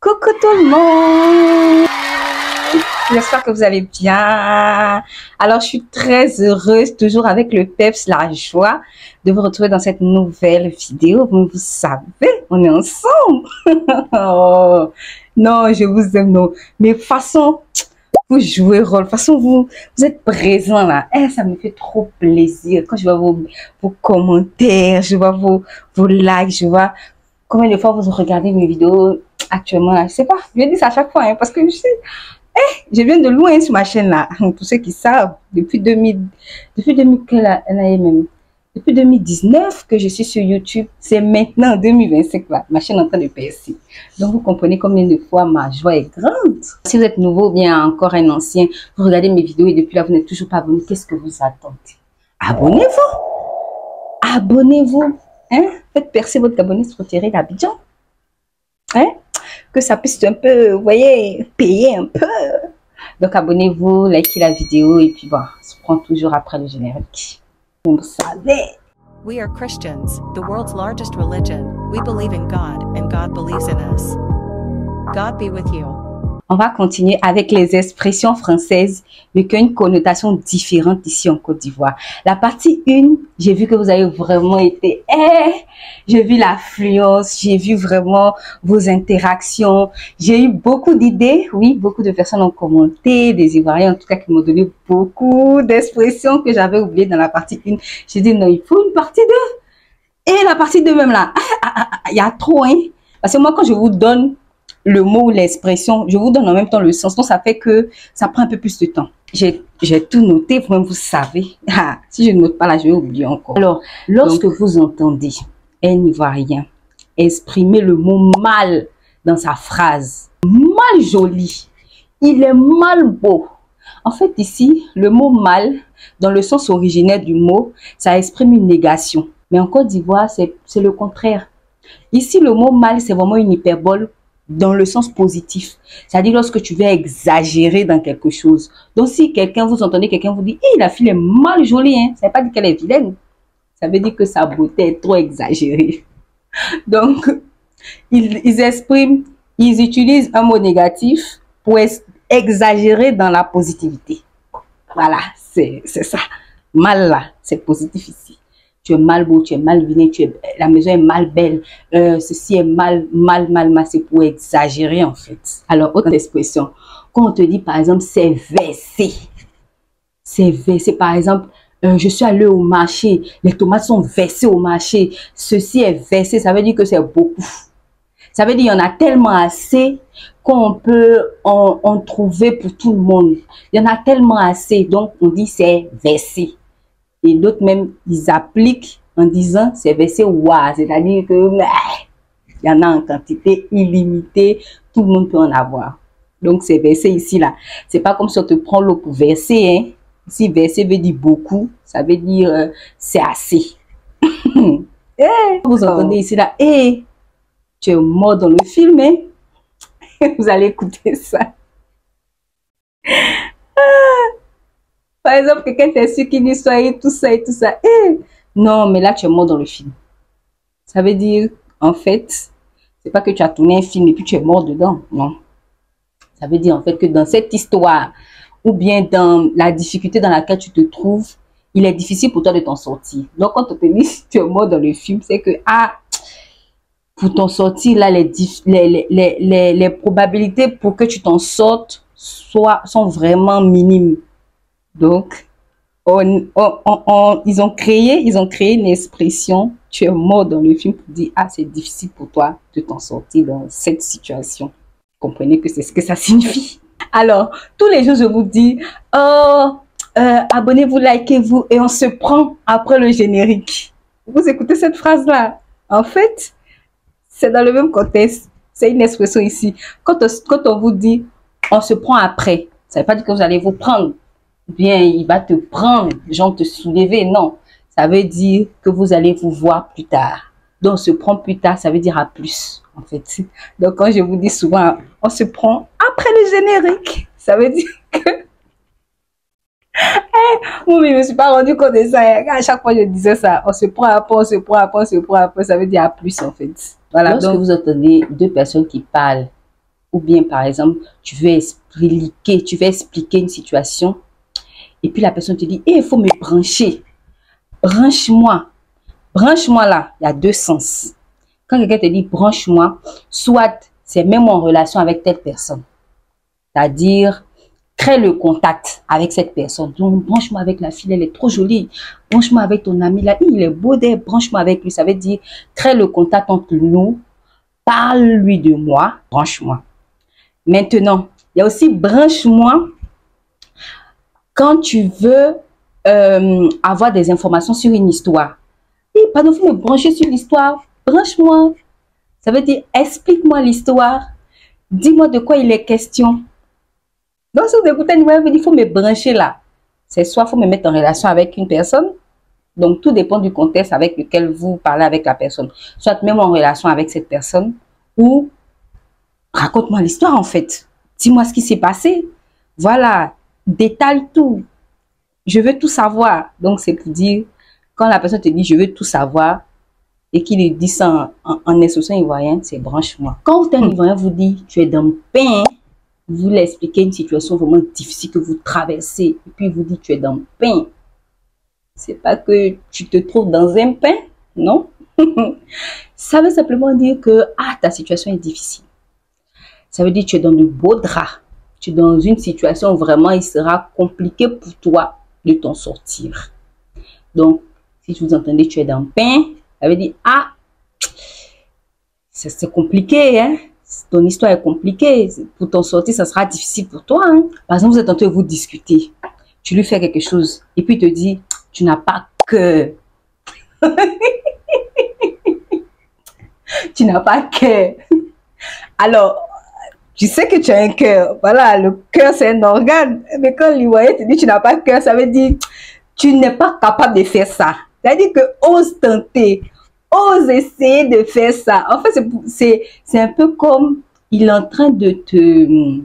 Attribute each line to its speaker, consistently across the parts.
Speaker 1: Coucou tout le monde! J'espère que vous allez bien. Alors, je suis très heureuse, toujours avec le peps, la joie, de vous retrouver dans cette nouvelle vidéo. Vous savez, on est ensemble. Oh, non, je vous aime, non. Mais de toute façon, vous jouez rôle. De toute façon, vous êtes présents là. Eh, ça me fait trop plaisir. Quand je vois vos commentaires, je vois vos likes, je vois combien de fois vous regardez mes vidéos actuellement là. Je sais pas, je dis ça à chaque fois, hein, parce que je viens de loin sur ma chaîne là. Pour ceux qui savent, depuis 2019 que je suis sur YouTube, c'est maintenant 2025 là, ma chaîne est en train de percer. Donc vous comprenez combien de fois ma joie est grande. Si vous êtes nouveau ou bien encore un ancien, vous regardez mes vidéos et depuis là vous n'êtes toujours pas abonné, qu'est-ce que vous attendez? Abonnez-vous! Abonnez-vous! Hein? Faites percer votre abonné sur Thierry d'Abidjan. Hein? Que ça puisse un peu, vous voyez, payer un peu. Donc abonnez-vous, likez la vidéo et puis bon, on se prend toujours après le générique. Vous savez.
Speaker 2: We are Christians, the world's largest religion. We believe in God and God believes in us. God be with you.
Speaker 1: On va continuer avec les expressions françaises, mais qui ont une connotation différente ici en Côte d'Ivoire. La partie 1, j'ai vu que vous avez vraiment été... j'ai vu l'affluence, j'ai vu vraiment vos interactions. J'ai eu beaucoup d'idées. Oui, beaucoup de personnes ont commenté, des Ivoiriens en tout cas qui m'ont donné beaucoup d'expressions que j'avais oubliées dans la partie 1. J'ai dit non, il faut une partie 2. Et la partie 2 même là, il y a trop, hein. Parce que moi, quand je vous donne le mot ou l'expression, je vous donne en même temps le sens. Donc, ça fait que ça prend un peu plus de temps. J'ai tout noté, vous-même, vous savez. Si je ne note pas là, je vais oublier encore. Alors, lorsque vous entendez un Ivoirien exprimer le mot mal dans sa phrase, mal joli, il est mal beau. En fait, ici, le mot mal, dans le sens originaire du mot, ça exprime une négation. Mais en Côte d'Ivoire, c'est le contraire. Ici, le mot mal, c'est vraiment une hyperbole dans le sens positif. C'est-à-dire lorsque tu veux exagérer dans quelque chose. Donc, si vous entendez quelqu'un vous dit, la fille est mal jolie, hein, ça ne veut pas dire qu'elle est vilaine. Ça veut dire que sa beauté est trop exagérée. Donc, ils utilisent un mot négatif pour exagérer dans la positivité. Voilà, c'est ça. Mal là, c'est positif ici. Tu es mal beau, tu es mal vilain, la maison est mal belle, ceci est mal, c'est pour exagérer en fait. Alors, autre expression, quand on te dit par exemple, c'est versé. C'est versé, par exemple, je suis allé au marché, les tomates sont versées au marché, ceci est versé, ça veut dire que c'est beaucoup. Ça veut dire qu'il y en a tellement assez qu'on peut en trouver pour tout le monde. Il y en a tellement assez, donc on dit c'est versé. Et d'autres même, ils appliquent en disant c'est versé ouah, c'est-à-dire que il y en a en quantité illimitée, tout le monde peut en avoir. Donc c'est versé ici là. C'est pas comme si on te prend l'eau pour verser, hein. Ici verser veut dire beaucoup, ça veut dire c'est assez. Vous entendez ici là, tu es mort dans le film, hein. Vous allez écouter ça. Par exemple, quelqu'un t'est sûr qu'il dit soyez tout ça et tout ça. Non, mais là, tu es mort dans le film. Ça veut dire, en fait, c'est pas que tu as tourné un film et puis tu es mort dedans. Non. Ça veut dire, en fait, que dans cette histoire, ou bien dans la difficulté dans laquelle tu te trouves, il est difficile pour toi de t'en sortir. Donc, quand on te dit tu es mort dans le film, c'est que, pour t'en sortir, là, les probabilités pour que tu t'en sortes sont vraiment minimes. Donc, ils ont créé une expression, tu es mort dans le film pour dire, c'est difficile pour toi de t'en sortir dans cette situation. Comprenez que c'est ce que ça signifie. Alors, tous les jours, je vous dis, abonnez-vous, likez-vous et on se prend après le générique. Vous écoutez cette phrase-là? En fait, c'est dans le même contexte. C'est une expression ici. Quand on vous dit, on se prend après, ça ne veut pas dire que vous allez vous prendre. Bien, il va te prendre, genre te soulever, non. Ça veut dire que vous allez vous voir plus tard. Donc, se prend plus tard, ça veut dire à plus, en fait. Donc, quand je vous dis souvent, on se prend après le générique, ça veut dire que... Moi, je ne me suis pas rendu compte de ça. À chaque fois, je disais ça. On se prend après, on se prend après, on se prend après, ça veut dire à plus, en fait. Voilà. Lorsque vous entendez deux personnes qui parlent ou bien par exemple, tu veux expliquer une situation, et puis la personne te dit, il faut me brancher, branche-moi là, il y a deux sens. Quand quelqu'un te dit branche-moi, soit c'est même en relation avec telle personne, c'est-à-dire crée le contact avec cette personne. Donc, branche-moi avec la fille, elle est trop jolie. Branche-moi avec ton ami là, il est beau d'elle, branche-moi avec lui. Ça veut dire crée le contact entre nous, parle-lui de moi, branche-moi. Maintenant, il y a aussi branche-moi quand tu veux avoir des informations sur une histoire. Et pardon, il faut me brancher sur l'histoire, branche-moi. Ça veut dire explique-moi l'histoire, dis-moi de quoi il est question. Donc, si vous écoutez une voix, il faut me brancher là. C'est soit il faut me mettre en relation avec une personne. Donc, tout dépend du contexte avec lequel vous parlez avec la personne. Soit même en relation avec cette personne. Ou raconte-moi l'histoire en fait. Dis-moi ce qui s'est passé. Voilà. Détaille tout. Je veux tout savoir. Donc, c'est pour dire, quand la personne te dit je veux tout savoir et qu'il dit ça en instruction ivoirienne, c'est branche-moi. Quand un Ivoirien vous dit tu es dans le pain, vous lui expliquez une situation vraiment difficile que vous traversez, et puis vous dites tu es dans le pain. C'est pas que tu te trouves dans un pain, non. Ça veut simplement dire que ta situation est difficile. Ça veut dire que tu es dans le beau drap. Tu es dans une situation où vraiment il sera compliqué pour toi de t'en sortir. Donc, si vous entendez tu es dans le pain, ça veut dire c'est compliqué, hein. Ton histoire est compliquée. Pour t'en sortir, ça sera difficile pour toi. Hein. Par exemple, vous êtes en train de vous discuter. Tu lui fais quelque chose et puis il te dit, tu n'as pas cœur. Tu n'as pas cœur. Alors, tu sais que tu as un cœur. Voilà, le cœur, c'est un organe. Mais quand l'Ivoirien te dit, tu n'as pas cœur, ça veut dire, tu n'es pas capable de faire ça. C'est-à-dire que ose tenter. Ose essayer de faire ça. En fait, c'est un peu comme il est en train de te...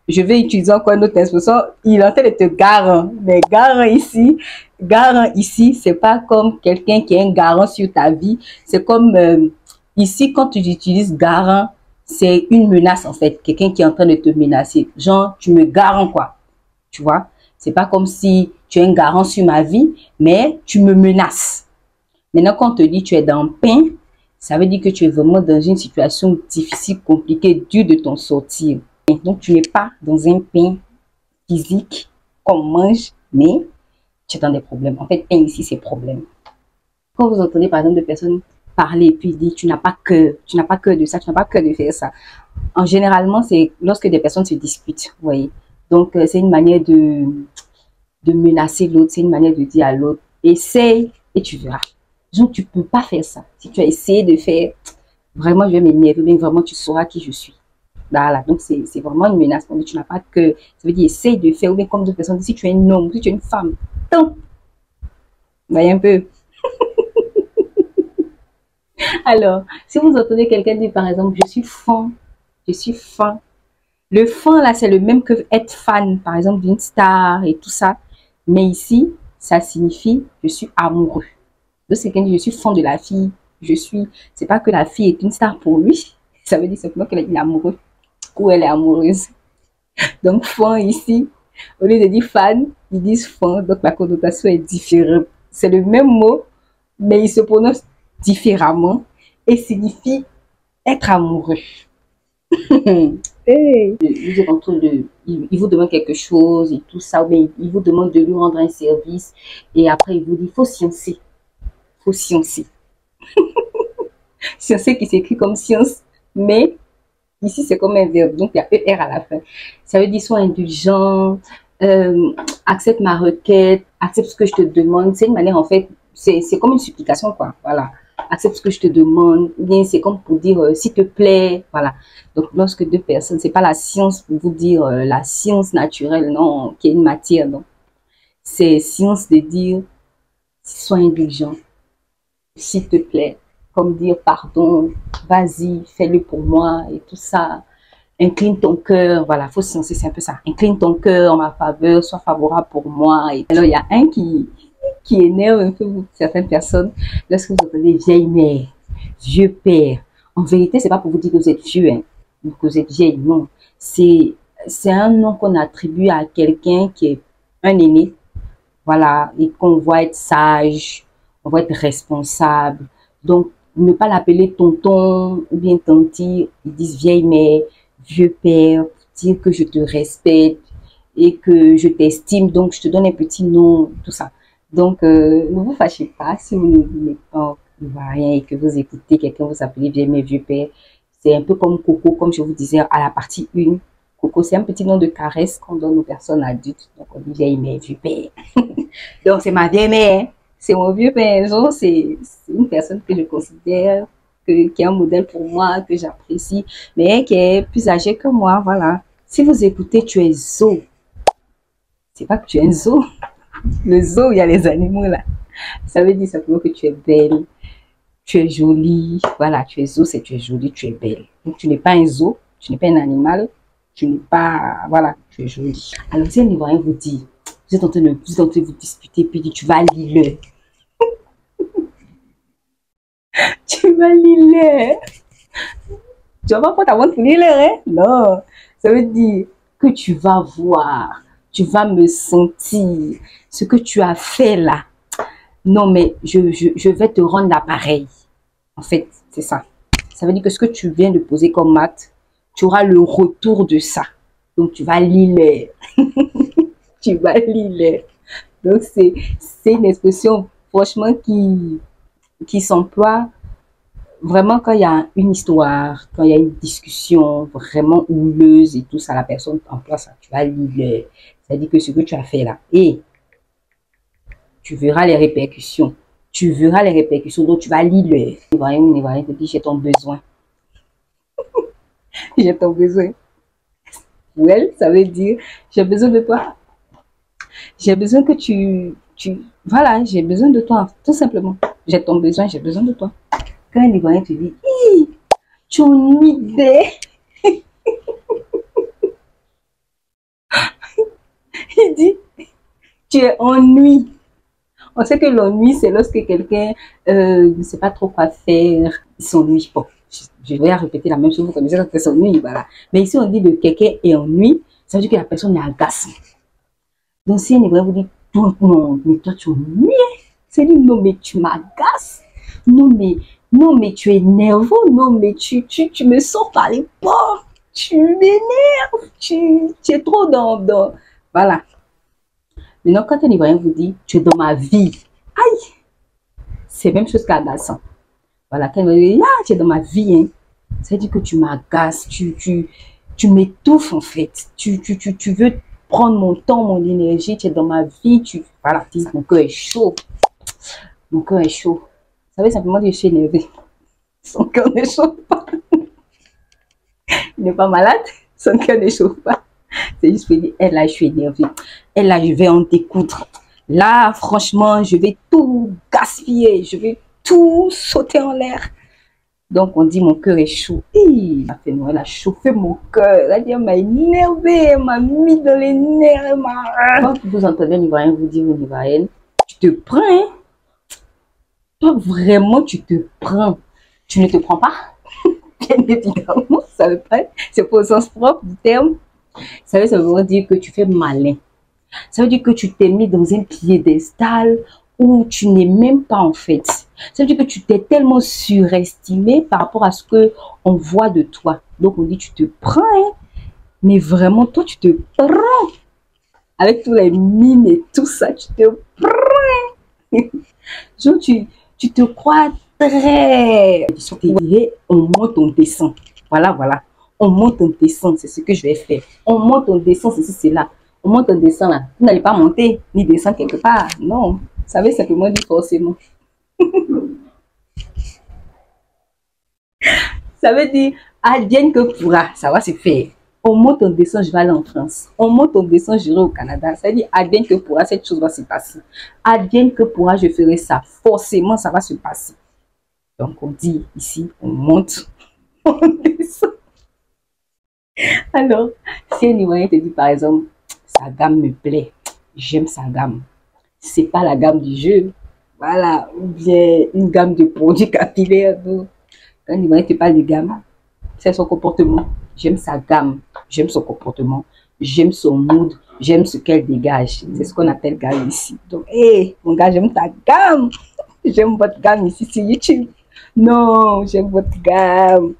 Speaker 1: Je vais utiliser encore une autre expression. Il est en train de te garant. Mais garant ici, c'est pas comme quelqu'un qui est un garant sur ta vie. C'est comme ici, quand tu utilises garant, c'est une menace en fait. Quelqu'un qui est en train de te menacer. Genre, tu me garant quoi. Tu vois? C'est pas comme si tu es un garant sur ma vie, mais tu me menaces. Maintenant, quand on te dit tu es dans le pain, ça veut dire que tu es vraiment dans une situation difficile, compliquée, dure de t'en sortir. Donc, tu n'es pas dans un pain physique qu'on mange, mais tu es dans des problèmes. En fait, pain ici, c'est problème. Quand vous entendez, par exemple, des personnes parler et puis dire tu n'as pas cœur de ça, tu n'as pas cœur de faire ça. En généralement, c'est lorsque des personnes se disputent, vous voyez. Donc, c'est une manière de menacer l'autre, c'est une manière de dire à l'autre, essaye et tu verras. Donc, tu peux pas faire ça. Si tu as essayé de faire, vraiment, je vais m'énerver, mais vraiment, tu sauras qui je suis. Voilà, donc c'est vraiment une menace. Mais tu n'as pas que, ça veut dire, essaye de faire, ou bien comme d'autres personnes, si tu es un homme, si tu es une femme, tant. Vous voyez un peu. Alors, si vous entendez quelqu'un dire, par exemple, je suis fan. Le fan, là, c'est le même que être fan, par exemple, d'une star et tout ça. Mais ici, ça signifie, je suis amoureux. Donc, c'est quelqu'un qui dit, je suis fan de la fille. C'est pas que la fille est une star pour lui. Ça veut dire simplement qu'elle est amoureux ou elle est amoureuse. Donc, fan ici, au lieu de dire fan, ils disent fan. Donc, la connotation est différente. C'est le même mot, mais il se prononce différemment et signifie être amoureux. Hey. Il vous demande quelque chose et tout ça, mais il vous demande de lui rendre un service et après il vous dit, il faut sciencer. Faut sciencer. Sciencer qui s'écrit comme science, mais ici c'est comme un verbe, donc il y a ER à la fin. Ça veut dire sois indulgent, accepte ma requête, accepte ce que je te demande. C'est une manière en fait, c'est comme une supplication quoi, voilà. Accepte ce que je te demande, ou bien c'est comme pour dire s'il te plaît, voilà. Donc lorsque deux personnes, c'est pas la science pour vous dire la science naturelle, non, qui est une matière, non. C'est science de dire sois indulgent, s'il te plaît, comme dire pardon, vas-y, fais-le pour moi et tout ça. Incline ton cœur, voilà, faut sciencer, c'est un peu ça. Incline ton cœur en ma faveur, sois favorable pour moi. Et alors il y a un qui énerve un peu certaines personnes lorsque vous entendez vieille mère, vieux père. En vérité, c'est pas pour vous dire que vous êtes vieux, hein. que vous êtes vieille, non. C'est un nom qu'on attribue à quelqu'un qui est un aîné, voilà, et qu'on voit être sage, on va être responsable. Donc, ne pas l'appeler tonton ou bien tanti, ils disent vieille mère, vieux père, dire que je te respecte et que je t'estime, donc je te donne un petit nom, tout ça. Donc, ne vous fâchez pas si vous n'êtes pas ivoirien et que vous écoutez quelqu'un vous appeler vieille mère, vieux père. C'est un peu comme Coco, comme je vous disais à la partie 1. Coco, c'est un petit nom de caresse qu'on donne aux personnes adultes. Donc, on dit vieille mère, vieux père. Donc, c'est ma vieille mère, c'est mon vieux père. C'est une personne que je considère qui est un modèle pour moi, que j'apprécie, mais qui est plus âgée que moi, voilà. Si vous écoutez, tu es zo. C'est pas que tu es un zoo. Le zoo, il y a les animaux là. Ça veut dire simplement que tu es belle, tu es jolie. Voilà, tu es zo, c'est tu es jolie, tu es belle. Donc, tu n'es pas un zoo, tu n'es pas un animal, tu n'es pas, voilà, tu es jolie. Alors, si un Ivoirien vous dit, vous êtes en train de vous disputer, puis dit, tu vas lire. Tu vas lire. Tu vas pas prendre ta montre pour lire, hein? Non. Ça veut dire que tu vas voir, tu vas me sentir ce que tu as fait là. Non, mais je vais te rendre l'appareil. En fait, c'est ça. Ça veut dire que ce que tu viens de poser comme acte, tu auras le retour de ça. Donc, tu vas lire. Tu vas lire. Donc, c'est une expression, franchement, qui s'emploie vraiment quand il y a une histoire, quand il y a une discussion vraiment houleuse et tout ça, la personne emploie ça. Tu vas lire. Ça veut dire que ce que tu as fait là. Et tu verras les répercussions. Tu verras les répercussions, donc tu vas lire. Ivoirien te dit, j'ai ton besoin. J'ai ton besoin. Well, ça veut dire, j'ai besoin de toi. J'ai besoin que voilà, j'ai besoin de toi, tout simplement. J'ai ton besoin, j'ai besoin de toi. Quand un Ivoirien te dit, tu ennuies des... Il dit, tu es ennui. On sait que l'ennui, c'est lorsque quelqu'un ne sait pas trop quoi faire, il s'ennuie. Bon, je vais répéter la même chose, vous connaissez quand quelqu'un s'ennuie, voilà. Mais ici, on dit de quelqu'un est ennui, ça veut dire que la personne est agaçante. Donc, si un Ivoirien vous dit, non, mais toi, tu ennuies, c'est dit, non, mais tu m'agaces. Non, mais tu es nerveux. Non, mais tu me sors par les portes. Tu m'énerves. Tu es trop dans... Voilà. Maintenant, quand un Ivoirien vous dit, tu es dans ma vie, aïe, c'est la même chose qu'agaçant. Voilà, quand il vous dit, tu es dans ma vie, hein, ça veut dire que tu m'agaces, tu m'étouffes en fait. Tu veux prendre mon temps, mon énergie, tu es dans ma vie, voilà, mon cœur est chaud. Mon cœur est chaud. Ça veut simplement dire que je suis énervée. Son cœur ne chauffe pas. Il n'est pas malade, son cœur ne chauffe pas. C'est juste pour dire, elle là, je suis énervée. Elle là, je vais en découdre. Là, franchement, je vais tout gaspiller. Je vais tout sauter en l'air. Donc, on dit, mon cœur est chaud. Elle a chauffé mon cœur. Elle m'a énervé. Elle m'a mis dans les nerfs. Quand vous entendez un Ivoirien vous dire, une Ivoirienne, tu te prends, hein? Toi, vraiment, tu te prends. Tu ne te prends pas? Bien évidemment, ça veut pas. C'est pas au sens propre du terme. Ça veut dire que tu fais malin. Ça veut dire que tu t'es mis dans un piédestal où tu n'es même pas en fait. Ça veut dire que tu t'es tellement surestimé par rapport à ce que on voit de toi. Donc on dit tu te prends, hein, mais vraiment toi tu te prends. Avec tous les mimes et tout ça, tu te prends. Genre tu te crois très... On monte, on descend. Voilà. On monte, on descend, c'est ce que je vais faire. On monte, on descend, c'est là. On monte, on descend là. Vous n'allez pas monter, ni descendre quelque part. Non, ça veut simplement dire forcément. Ça veut dire, advienne que pourra, ça va se faire. On monte, on descend, je vais aller en France. On monte, on descend, j'irai au Canada. Ça veut dire, advienne que pourra, cette chose va se passer. Advienne que pourra, je ferai ça. Forcément, ça va se passer. Donc, on dit ici, on monte, on descend. Alors, si un Ivoirien te dit par exemple, sa gamme me plaît, j'aime sa gamme, c'est pas la gamme du jeu, voilà, ou bien une gamme de produits capillaires. Quand un Ivoirien te parle de gamme, c'est son comportement. j'aime sa gamme, j'aime son comportement, j'aime son mood, j'aime ce qu'elle dégage. C'est ce qu'on appelle gamme ici. Donc, hé, mon gars, j'aime ta gamme. J'aime votre gamme ici sur YouTube. Non, j'aime votre gamme.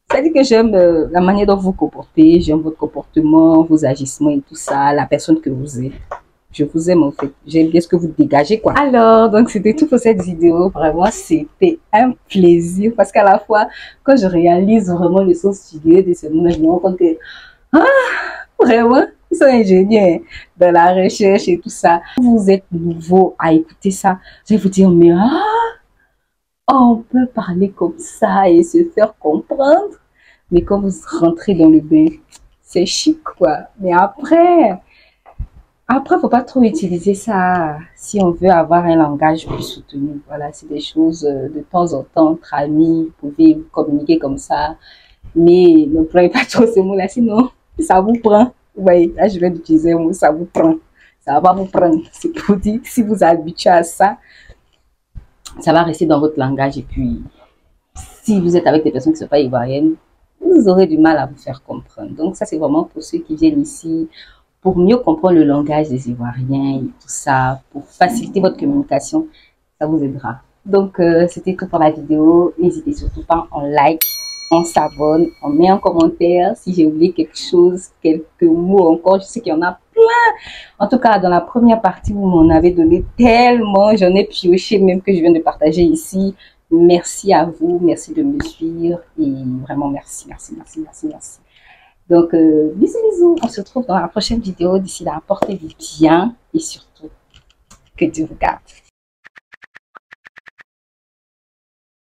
Speaker 1: C'est-à-dire que j'aime la manière dont vous vous comportez, j'aime votre comportement, vos agissements et tout ça, la personne que vous êtes. Je vous aime en fait. J'aime bien ce que vous dégagez quoi. Alors, donc c'était tout pour cette vidéo. Vraiment, c'était un plaisir parce qu'à la fois, quand je réalise vraiment le sens figuré de ce monde, je me rends compte que, vraiment, ils sont ingénieurs dans la recherche et tout ça. Vous êtes nouveau à écouter ça. Je vais vous dire, mais on peut parler comme ça et se faire comprendre. Mais quand vous rentrez dans le bain, c'est chic quoi. Mais après, faut pas trop utiliser ça si on veut avoir un langage plus soutenu. Voilà, c'est des choses de temps en temps, entre amis, vous pouvez communiquer comme ça. Mais ne prenez pas trop ces mots-là, sinon ça vous prend. Vous voyez, là je viens d'utiliser un mot, ça vous prend. Ça va pas vous prendre. C'est pour dire que si vous êtes habitué à ça, ça va rester dans votre langage. Et puis, si vous êtes avec des personnes qui ne sont pas ivoiriennes, vous aurez du mal à vous faire comprendre. Donc ça, c'est vraiment pour ceux qui viennent ici, pour mieux comprendre le langage des Ivoiriens et tout ça, pour faciliter votre communication, ça vous aidera. Donc, c'était tout pour la vidéo. N'hésitez surtout pas, on like, on s'abonne, on met un commentaire. Si j'ai oublié quelque chose, quelques mots encore, je sais qu'il y en a plein. En tout cas, dans la première partie, vous m'en avez donné tellement, j'en ai pioché même que je viens de partager ici. Merci à vous, merci de me suivre et vraiment merci. Donc, bisous, on se retrouve dans la prochaine vidéo. D'ici là, portez-vous bien et surtout, que Dieu vous garde.